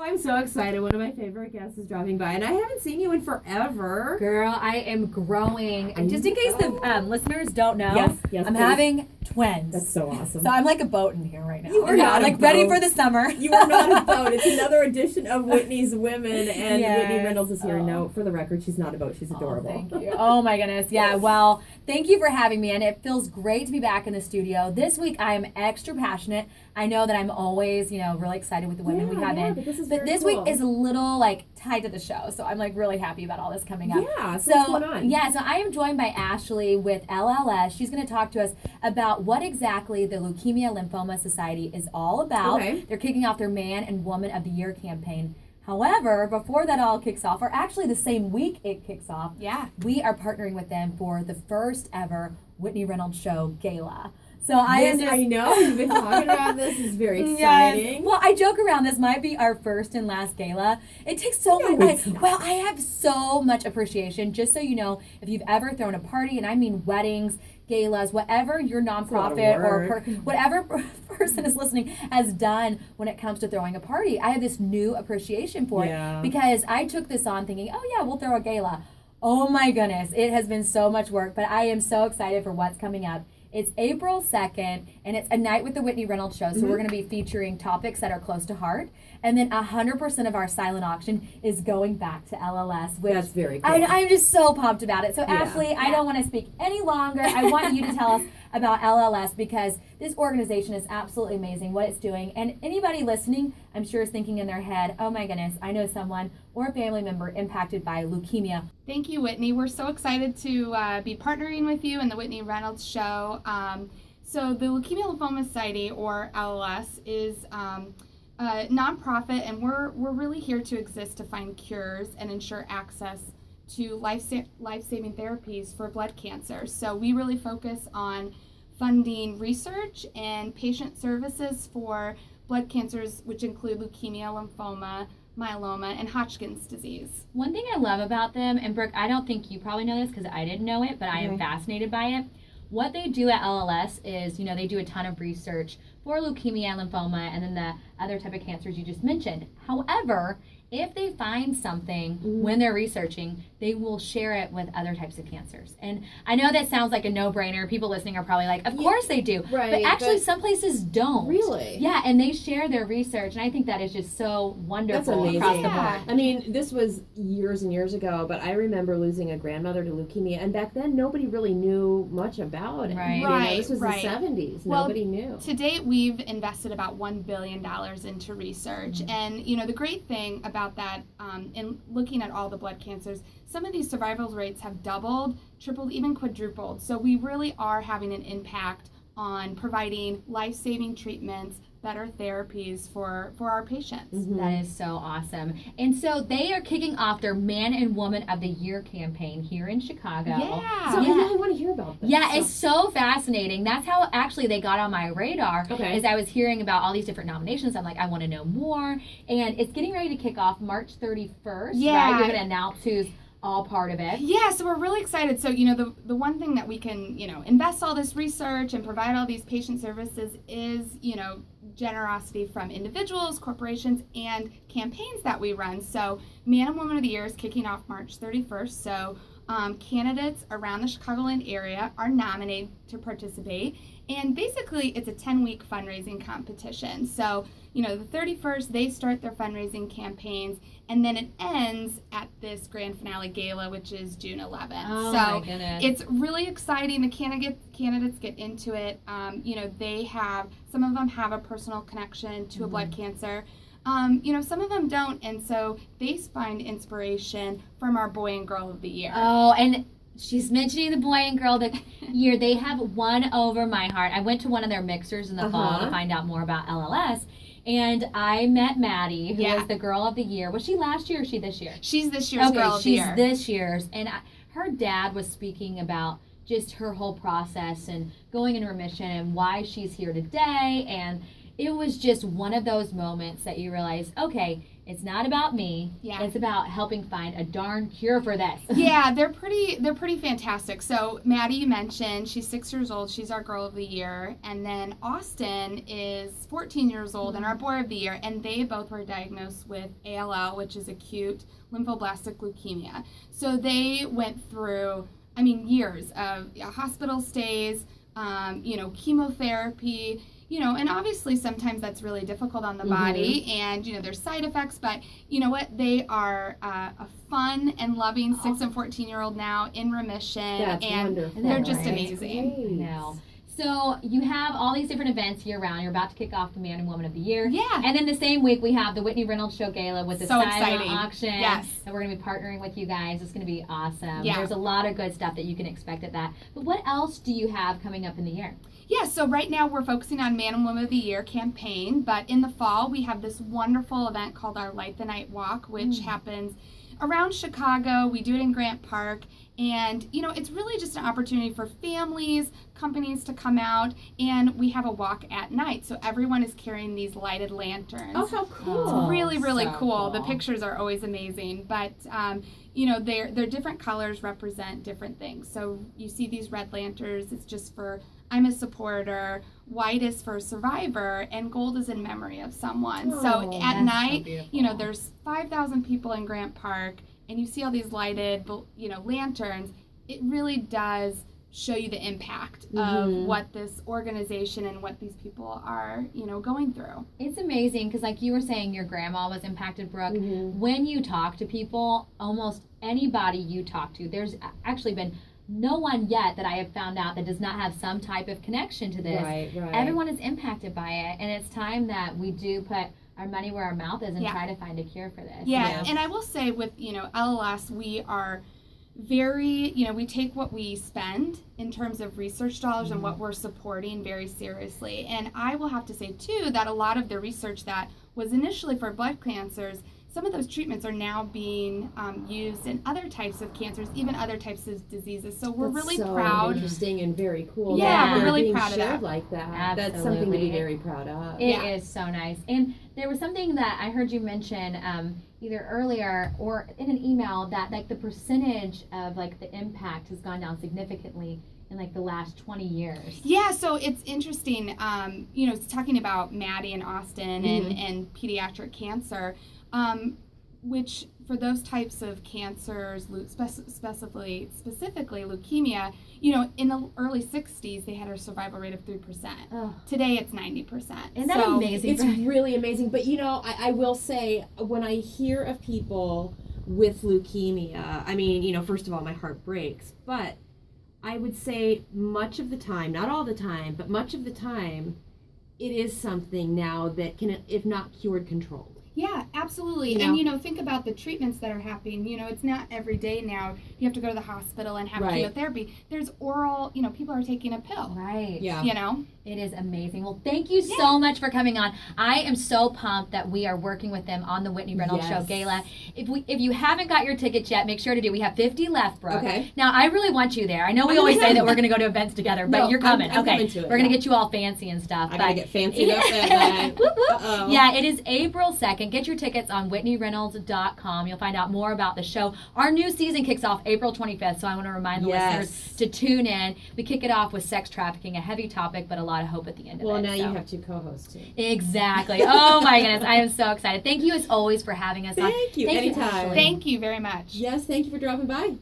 I'm so excited. One of my favorite guests is dropping by, and I haven't seen you in forever. Girl, I am growing. And just in case the listeners don't know, yes, I'm please. having twins. That's so awesome. So I'm like a boat in here right now. You are not I'm a like ready boat. for the summer. You are not a boat. It's another edition of Whitney's Women, and Yes. Whitney Reynolds is here. Oh. No, for the record, she's not a boat. She's adorable. Thank you. Oh my goodness. Yeah, well, thank you for having me, and it feels great to be back in the studio. This week I am extra passionate. I know that I'm always, really excited with the women we have in. But this week is a little like tied to the show, so I'm like really happy about all this coming up. Yeah, so what's going on? Yeah, so I am joined by Ashley with LLS. She's going to talk to us about what exactly the Leukemia and Lymphoma Society is all about. Okay. They're kicking off their Man and Woman of the Year campaign. However, before that all kicks off, or actually the same week it kicks off, we are partnering with them for the first ever Whitney Reynolds Show Gala. So I know you've been talking about this. It's very exciting. Yes. Well, I joke around. This might be our first and last gala. It takes so much. I have so much appreciation. Just so you know, if you've ever thrown a party, and I mean weddings, galas, whatever your nonprofit or whatever person is listening has done when it comes to throwing a party, I have this new appreciation for it because I took this on thinking, oh yeah, we'll throw a gala. Oh my goodness, it has been so much work, but I am so excited for what's coming up. It's April 2nd, and it's a night with the Whitney Reynolds Show, so we're going to be featuring topics that are close to heart. And then 100% of our silent auction is going back to LLS, which that's very cool. I'm just so pumped about it. So, Ashley, I don't want to speak any longer. I want you to tell us about LLS because this organization is absolutely amazing, what it's doing. And anybody listening, I'm sure, is thinking in their head, oh my goodness, I know someone or a family member impacted by leukemia. Thank you, Whitney. We're so excited to be partnering with you and the Whitney Reynolds Show. So the Leukemia and Lymphoma Society, or LLS, is a nonprofit, and we're really here to exist to find cures and ensure access to life-saving therapies for blood cancer. So we really focus on funding research and patient services for blood cancers, which include leukemia, lymphoma, myeloma, and Hodgkin's disease. One thing I love about them, and Brooke, I don't think you probably know this because I didn't know it, but I am fascinated by it. What they do at LLS is, they do a ton of research for leukemia and lymphoma and then the other type of cancers you just mentioned. However, if they find something when they're researching, they will share it with other types of cancers. And I know that sounds like a no-brainer. People listening are probably like, of course they do. Right, but actually some places don't. Really? Yeah, and they share their research, and I think that is just so wonderful across the board. I mean, this was years and years ago, but I remember losing a grandmother to leukemia, and back then nobody really knew much about it. Right. This was the 70s. Nobody knew. To date, we've invested about $1 billion into research. And, the great thing about that, in looking at all the blood cancers, some of these survival rates have doubled, tripled, even quadrupled. So we really are having an impact on providing life-saving treatments, better therapies for our patients. That is so awesome. And so they are kicking off their Man and Woman of the Year campaign here in Chicago. Yeah. So I really want to hear about this. Yeah, it's so fascinating. That's how actually they got on my radar. Okay. As I was hearing about all these different nominations, I'm like, I want to know more. And it's getting ready to kick off March 31st. Yeah. Right? You're going to announce who's all part of it. Yeah, so we're really excited. So, the one thing that we can, invest all this research and provide all these patient services is, generosity from individuals, corporations, and campaigns that we run. So Man and Woman of the Year is kicking off March 31st. So candidates around the Chicagoland area are nominated to participate. And basically, it's a 10-week fundraising competition. So, the 31st, they start their fundraising campaigns, and then it ends at this grand finale gala, which is June 11th. Oh, so my goodness. It's really exciting. The candidates get into it. Some of them have a personal connection to a blood cancer. Some of them don't, and so they find inspiration from our Boy and Girl of the Year. Oh, and she's mentioning the Boy and Girl of the Year. They have won over my heart. I went to one of their mixers in the fall to find out more about LLS, and I met Maddie, who was the Girl of the Year. Was she last year or she this year? She's this year's Girl of the Year. She's this year's, and her dad was speaking about just her whole process and going in remission and why she's here today, and it was just one of those moments that you realize, okay, it's not about me. Yeah. It's about helping find a darn cure for this. Yeah, they're pretty fantastic. So Maddie, you mentioned, she's 6 years old. She's our Girl of the Year. And then Austin is 14 years old and our Boy of the Year. And they both were diagnosed with ALL, which is acute lymphoblastic leukemia. So they went through, years of hospital stays, chemotherapy, and obviously sometimes that's really difficult on the body, and, there's side effects, but you know what? They are a fun and loving 6 and 14-year-old now in remission. That's and wonderful. they're just Right? amazing. Great. I know. So you have all these different events year round. You're about to kick off the Man and Woman of the Year. Yeah. And then the same week we have the Whitney Reynolds Show Gala with the So silent exciting. auction. Yes. And we're going to be partnering with you guys. It's going to be awesome. Yeah. There's a lot of good stuff that you can expect at that. But what else do you have coming up in the year? Yeah, so right now we're focusing on Man and Woman of the Year campaign, but in the fall we have this wonderful event called our Light the Night Walk, which happens around Chicago. We do it in Grant Park, and it's really just an opportunity for families, companies to come out, and we have a walk at night, so everyone is carrying these lighted lanterns. Oh, how cool. It's really, really So cool. The cool. pictures are always amazing, but their different colors represent different things. So you see these red lanterns, it's just for I'm a supporter, white is for survivor, and gold is in memory of someone. Oh, so at that's night, so beautiful. there's 5,000 people in Grant Park, and you see all these lighted, lanterns. It really does show you the impact of what this organization and what these people are, going through. It's amazing because, like you were saying, your grandma was impacted, Brooke. When you talk to people, almost anybody you talk to, there's actually been no one yet that I have found out that does not have some type of connection to this. Right. Everyone is impacted by it, and it's time that we do put our money where our mouth is and try to find a cure for this. Yeah, and I will say with, LLS, we are very, we take what we spend in terms of research dollars and what we're supporting very seriously. And I will have to say, too, that a lot of the research that was initially for blood cancers, some of those treatments are now being used in other types of cancers, even other types of diseases. So we're That's really so proud. interesting and very cool. Yeah, that we're they're really being proud of shared that. like that. That's Absolutely. something to be very proud of. It is so nice. And there was something that I heard you mention either earlier or in an email that like the percentage of like the impact has gone down significantly in like the last 20 years. Yeah, so it's interesting, it's talking about Maddie and Austin and pediatric cancer, which for those types of cancers, specifically leukemia, in the early 60s, they had a survival rate of 3%. Oh. Today, it's 90%. Isn't that amazing? It's really amazing. But, I will say, when I hear of people with leukemia, first of all, my heart breaks. But I would say much of the time, not all the time, but much of the time, it is something now that can, if not cured, controlled. Yeah, absolutely. And, think about the treatments that are happening. It's not every day now you have to go to the hospital and have chemotherapy. There's oral, people are taking a pill. Right. Yeah. It is amazing. Well, thank you so much for coming on. I am so pumped that we are working with them on the Whitney Reynolds Show Gala. If you haven't got your tickets yet, make sure to do. We have 50 left, Brooke. Okay. Now, I really want you there. I know we always say that we're going to go to events together, but No, you're coming. I'm okay. coming to it, we're going to get you all fancy and stuff. I gotta get fancy up and Whoop, whoop. Uh-oh. Yeah, it is April 2nd. Get your tickets on WhitneyReynolds.com. You'll find out more about the show. Our new season kicks off April 25th, so I want to remind the listeners to tune in. We kick it off with sex trafficking, a heavy topic, but a lot of hope at the end of it. Well, now so. you have 2 co-hosts, too. Exactly. Oh, my goodness. I am so excited. Thank you, as always, for having us on. Thank you. Thank Anytime. Ashley. Thank you very much. Yes, thank you for dropping by.